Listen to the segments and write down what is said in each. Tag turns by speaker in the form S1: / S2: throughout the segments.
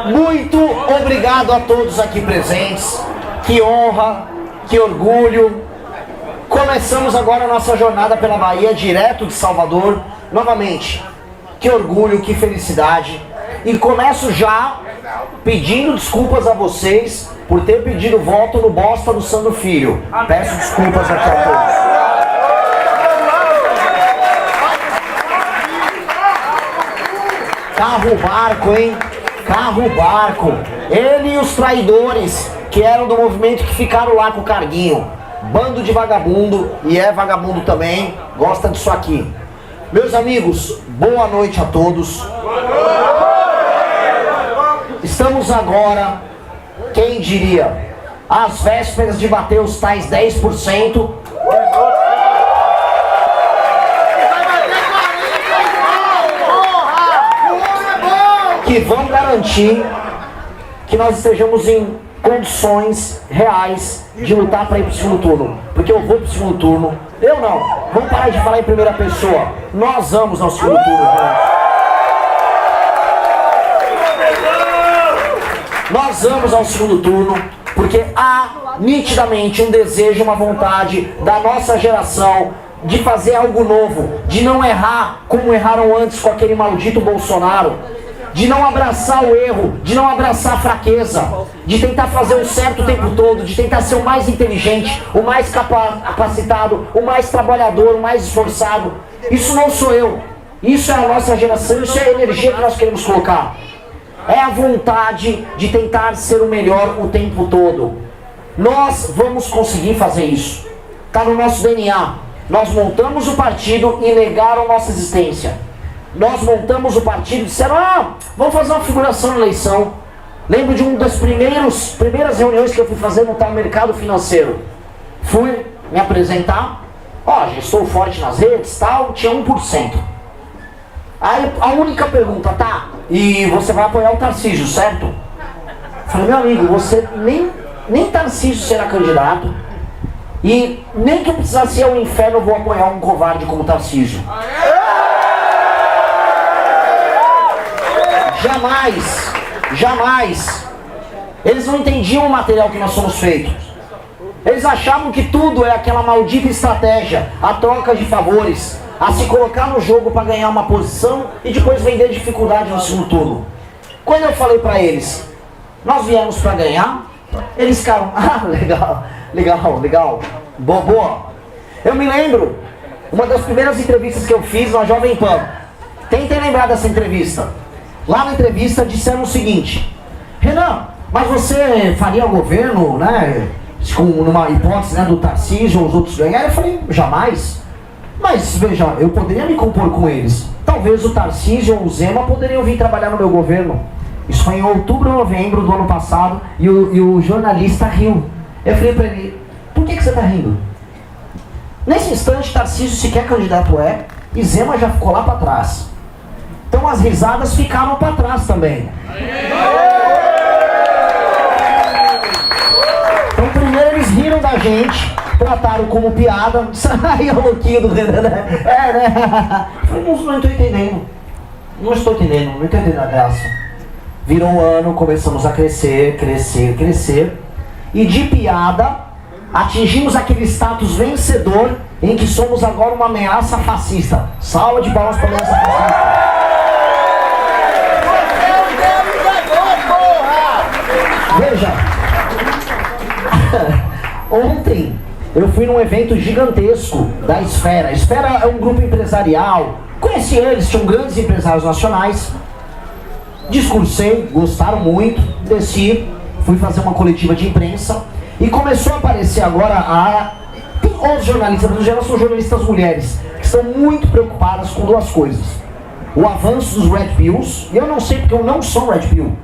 S1: Muito obrigado a todos aqui presentes. Que honra, que orgulho. Começamos agora a nossa jornada pela Bahia, direto de Salvador. Novamente, que orgulho, que felicidade. E começo já pedindo desculpas a vocês por ter pedido voto no bosta do Sandro Filho. Peço desculpas aqui a todos. Carro-barco, hein? Carro-barco. Ele e os traidores que eram do movimento que ficaram lá com o carguinho. Bando de vagabundo, e é vagabundo também, gosta disso aqui. Meus amigos, boa noite a todos. Estamos agora, quem diria, às vésperas de bater os tais 10%. Que vão garantir que nós estejamos em condições reais de lutar para ir para o segundo turno. Porque eu vou para o segundo turno. Eu não. Vamos parar de falar em primeira pessoa. Nós vamos ao segundo turno. Nós vamos ao segundo turno porque há nitidamente um desejo, uma vontade da nossa geração de fazer algo novo, de não errar como erraram antes com aquele maldito Bolsonaro, de não abraçar o erro, de não abraçar a fraqueza, de tentar fazer o certo o tempo todo, de tentar ser o mais inteligente, o mais capacitado, o mais trabalhador, o mais esforçado. Isso não sou eu, isso é a nossa geração, isso é a energia que nós queremos colocar. É a vontade de tentar ser o melhor o tempo todo. Nós vamos conseguir fazer isso. Está no nosso DNA. Nós montamos o partido e negaram nossa existência. Nós montamos o partido e disseram, vamos fazer uma figuração na eleição. Lembro de uma das primeiras reuniões que eu fui fazer no tal mercado financeiro. Fui me apresentar, já estou forte nas redes, tal, tinha 1%. Aí a única pergunta, tá, e você vai apoiar o Tarcísio, certo? Falei, meu amigo, você nem Tarcísio será candidato, e nem que eu precisasse ir ao inferno eu vou apoiar um covarde como Tarcísio. Jamais. Eles não entendiam o material que nós somos feitos. Eles achavam que tudo é aquela maldita estratégia, a troca de favores, a se colocar no jogo para ganhar uma posição e depois vender dificuldade no segundo turno. Quando eu falei para eles, nós viemos para ganhar, eles ficaram, legal, boa. Eu me lembro, uma das primeiras entrevistas que eu fiz na Jovem Pan. Tentem lembrar dessa entrevista. Lá na entrevista disseram o seguinte, Renan, mas você faria o governo, né, numa hipótese, né, do Tarcísio ou os outros ganharem? Eu falei, jamais. Mas veja, eu poderia me compor com eles. Talvez o Tarcísio ou o Zema poderiam vir trabalhar no meu governo. Isso foi em outubro ou novembro do ano passado e o jornalista riu. Eu falei pra ele, por que você tá rindo? Nesse instante, Tarcísio sequer candidato e Zema já ficou lá pra trás. Então as risadas ficaram para trás também. Então primeiro eles riram da gente, trataram como piada. Aí o louquinho do Renan, né? Eu falei, não estou entendendo. Não estou entendendo a graça. Virou um ano, começamos a crescer. E de piada, atingimos aquele status vencedor em que somos agora uma ameaça fascista. Salva de palmas para a ameaça fascista. Veja, ontem eu fui num evento gigantesco da Esfera. A Esfera é um grupo empresarial. Conheci eles, tinham grandes empresários nacionais. Discursei, gostaram muito, desci, fui fazer uma coletiva de imprensa e começou a aparecer agora tem outros jornalistas, mas no geral são jornalistas mulheres, que estão muito preocupadas com duas coisas. O avanço dos Red Pills, e eu não sei porque eu não sou Red Pill.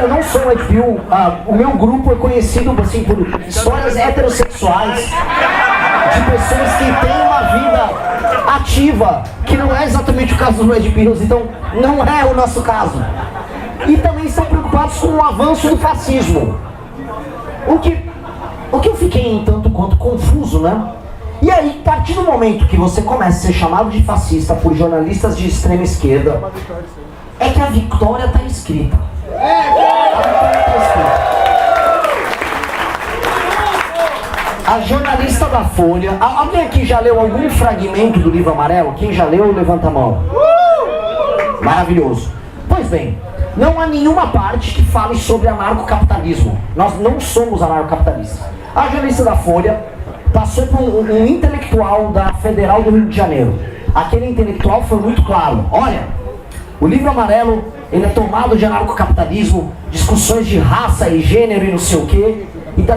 S1: Eu não sou Red Pill. O meu grupo é conhecido assim, por histórias heterossexuais, de pessoas que têm uma vida ativa, que não é exatamente o caso dos Red Pills, então não é o nosso caso. E também estão preocupados com o avanço do fascismo. O que eu fiquei um tanto quanto confuso, né? E aí, a partir do momento que você começa a ser chamado de fascista por jornalistas de extrema esquerda, é que a vitória está escrita. A vitória está escrita. A jornalista da Folha... Alguém aqui já leu algum fragmento do livro amarelo? Quem já leu, levanta a mão. Maravilhoso. Pois bem, não há nenhuma parte que fale sobre anarcocapitalismo. Nós não somos anarcocapitalistas. A jornalista da Folha passou por um intelectual da Federal do Rio de Janeiro. Aquele intelectual foi muito claro. Olha, o livro amarelo, ele é tomado de anarcocapitalismo, discussões de raça e gênero e não sei o quê. E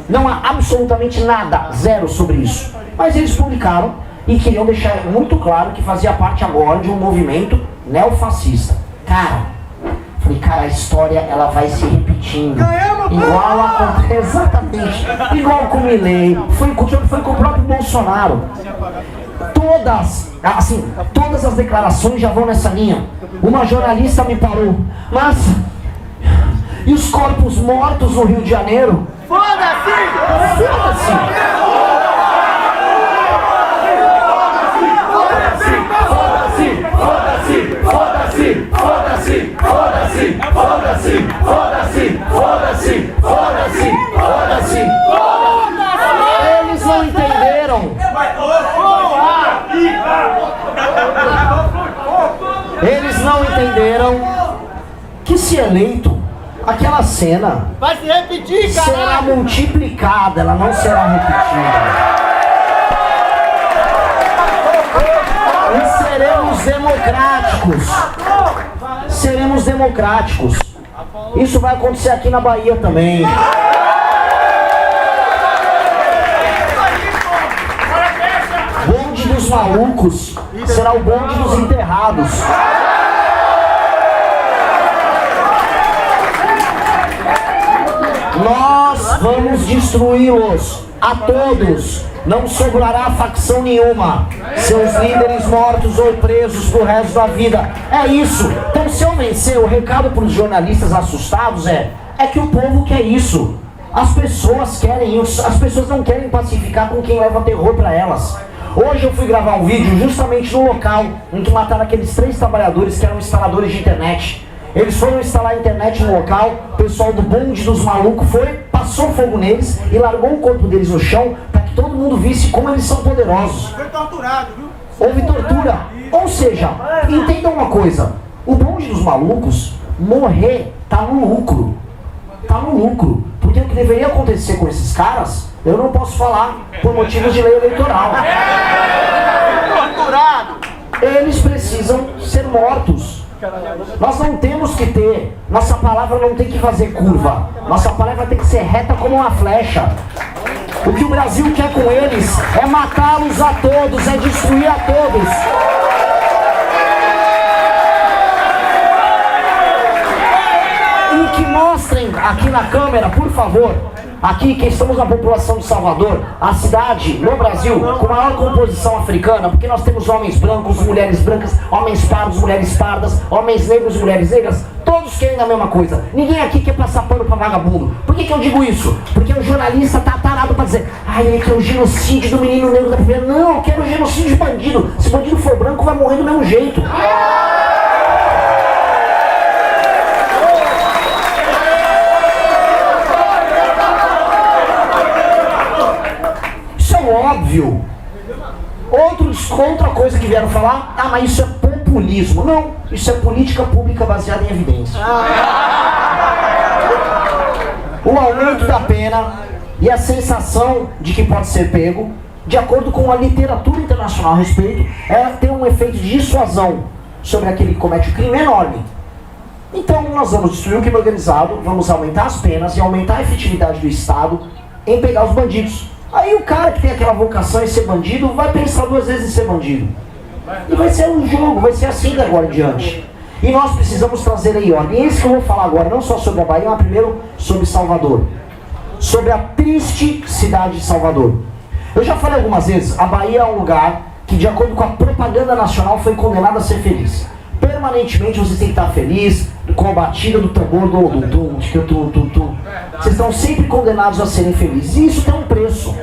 S1: não há absolutamente nada, zero sobre isso. Mas eles publicaram e queriam deixar muito claro que fazia parte agora de um movimento neofascista. Cara, falei, cara, a história ela vai se repetindo. Igual a... Exatamente. Igual com o Milei, foi com o próprio Bolsonaro. Todas as declarações já vão nessa linha. Uma jornalista me parou. Mas... e os corpos mortos no Rio de Janeiro?
S2: Foda-se!
S1: Foda-se! Eles não entenderam. Eles não entenderam que, se eleito, aquela cena
S2: vai se repetir, cara!
S1: Será multiplicada, ela não será repetida. E seremos democráticos. Seremos democráticos. Isso vai acontecer aqui na Bahia também. Bonde dos malucos será o bonde dos enterrados. Nós vamos destruí-los a todos. Não sobrará facção nenhuma. Seus líderes mortos ou presos pro resto da vida. É isso. Então, se eu vencer, o recado para os jornalistas assustados é que o povo quer isso. As pessoas querem isso. As pessoas não querem pacificar com quem leva terror para elas. Hoje eu fui gravar um vídeo justamente no local em que mataram aqueles 3 trabalhadores que eram instaladores de internet. Eles foram instalar a internet no local, o pessoal do bonde dos malucos passou fogo neles e largou o corpo deles no chão para que todo mundo visse como eles são poderosos.
S2: Foi torturado, viu?
S1: Houve tortura. Ou seja, entendam uma coisa, o bonde dos malucos, morrer, tá no lucro. Tá no lucro. Porque o que deveria acontecer com esses caras, eu não posso falar por motivos de lei eleitoral.
S2: Torturado!
S1: Eles precisam ser mortos. Nós não temos que ter, nossa palavra não tem que fazer curva, nossa palavra tem que ser reta como uma flecha. O que o Brasil quer com eles é matá-los a todos, é destruir a todos. E que mostrem aqui na câmera, por favor, aqui que estamos na população de Salvador, a cidade no Brasil com maior composição africana, porque nós temos homens brancos, mulheres brancas, homens pardos, mulheres pardas, homens negros, mulheres negras, todos querem a mesma coisa. Ninguém aqui quer passar pano pra vagabundo. Por que eu digo isso? Porque o jornalista tá tarado pra dizer, ele quer o genocídio do menino negro da primeira. Não, eu quero o genocídio de bandido. Se o bandido for branco, vai morrer do mesmo jeito. Óbvio. Outra coisa que vieram falar, mas isso é populismo. Não, isso é política pública baseada em evidência. O aumento da pena e a sensação de que pode ser pego, de acordo com a literatura internacional a respeito, ela tem um efeito de dissuasão sobre aquele que comete o crime enorme. Então nós vamos destruir o crime organizado, vamos aumentar as penas e aumentar a efetividade do Estado em pegar os bandidos. Aí o cara que tem aquela vocação em ser bandido vai pensar 2 vezes em ser bandido. E vai ser um jogo, vai ser assim da agora em diante. E nós precisamos trazer aí ordem. E é isso que eu vou falar agora, não só sobre a Bahia, mas primeiro sobre Salvador. Sobre a triste cidade de Salvador. Eu já falei algumas vezes, a Bahia é um lugar que, de acordo com a propaganda nacional, foi condenado a ser feliz. Permanentemente você tem que estar feliz com a batida do tambor do Vocês estão sempre condenados a serem felizes. E isso tem um preço.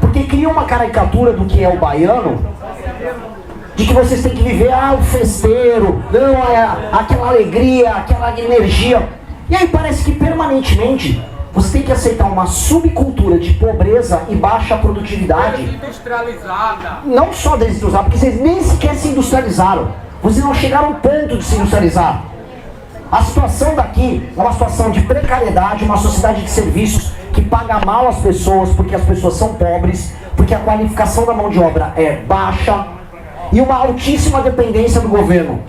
S1: Porque cria uma caricatura do que é o baiano de que vocês têm que viver o festeiro, não, aquela alegria, aquela energia. E aí parece que permanentemente você tem que aceitar uma subcultura de pobreza e baixa produtividade.
S3: Desindustrializada.
S1: Não só desindustrializada, porque vocês nem sequer se industrializaram. Vocês não chegaram ao ponto de se industrializar. A situação daqui é uma situação de precariedade, uma sociedade de serviços que paga mal as pessoas porque as pessoas são pobres, porque a qualificação da mão de obra é baixa e uma altíssima dependência do governo.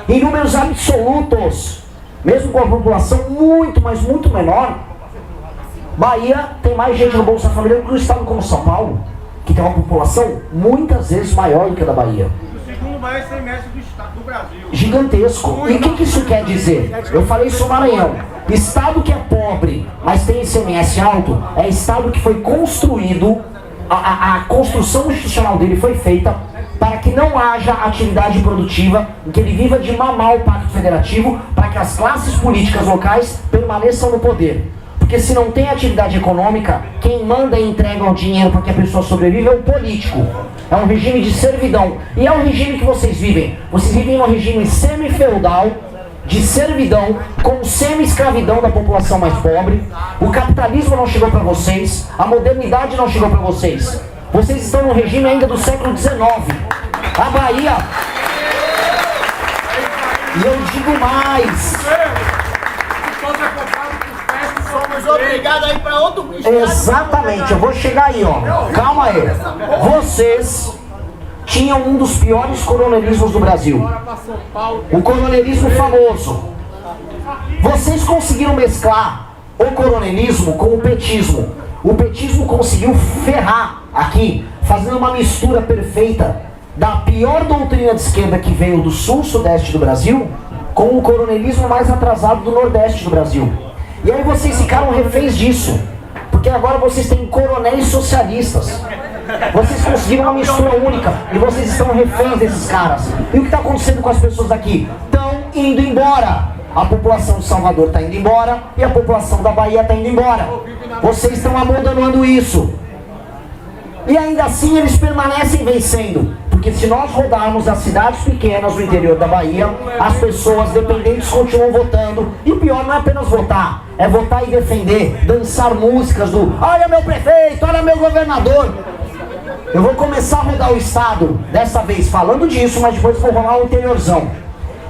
S1: Em números absolutos, mesmo com a população muito, mas muito menor, Bahia tem mais gente no Bolsa Família do que um estado como São Paulo, que tem uma população muitas vezes maior do que a da Bahia.
S2: O segundo maior ICMS do Brasil.
S1: Gigantesco. E o que isso quer dizer? Eu falei isso no Maranhão. Estado que é pobre, mas tem ICMS alto, é estado que foi construído, a construção institucional dele foi feita para que não haja atividade produtiva, que ele viva de mamar o Pacto Federativo, para que as classes políticas locais permaneçam no poder. Porque se não tem atividade econômica, quem manda e entrega o dinheiro para que a pessoa sobreviva é o político. É um regime de servidão. E é o regime que vocês vivem. Vocês vivem num regime semi-feudal, de servidão, com semi-escravidão da população mais pobre. O capitalismo não chegou para vocês, a modernidade não chegou para vocês. Vocês estão num regime ainda do século XIX. A Bahia... E eu digo mais...
S2: Somos obrigados a ir para outro estado.
S1: Exatamente, eu vou chegar aí, ó. Calma aí. Vocês tinham um dos piores coronelismos do Brasil. O coronelismo famoso. Vocês conseguiram mesclar o coronelismo com o petismo. O petismo conseguiu ferrar aqui, fazendo uma mistura perfeita da pior doutrina de esquerda que veio do sul-sudeste do Brasil com o coronelismo mais atrasado do nordeste do Brasil. E aí vocês ficaram reféns disso, porque agora vocês têm coronéis socialistas. Vocês conseguiram uma mistura única e vocês estão reféns desses caras. E o que está acontecendo com as pessoas daqui? Estão indo embora. A população de Salvador está indo embora e a população da Bahia está indo embora. Vocês estão abandonando isso. E ainda assim eles permanecem vencendo. Porque se nós rodarmos as cidades pequenas do interior da Bahia, as pessoas dependentes continuam votando. E o pior não é apenas votar, é votar e defender, dançar músicas do olha meu prefeito, olha meu governador. Eu vou começar a rodar o estado, dessa vez falando disso, mas depois vou rolar o interiorzão.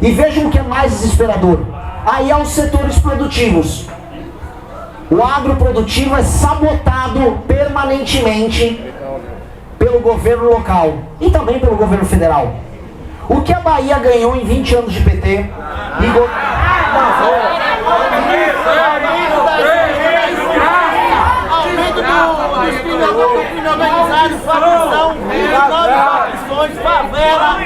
S1: E vejam o que é mais desesperador. Aí há os setores produtivos. O agroprodutivo é sabotado permanentemente pelo governo local e também pelo governo federal. O que a Bahia ganhou em 20 anos de PT?
S2: Aumento dos crime organizado, facção, facções, favela.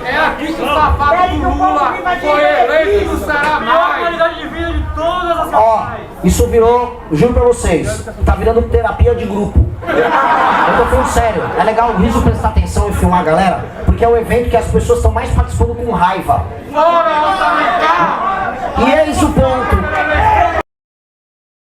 S3: É aqui que o safado do Lula foi eleito do Ceará mais.
S2: Qualidade de vida de todas as
S1: Ó, isso virou, juro pra vocês, tá virando terapia de grupo. Eu tô falando sério, é legal o riso prestar atenção e filmar a galera, porque é o evento que as pessoas estão mais participando com raiva.
S3: Fora orçamentário!
S1: E eis o ponto.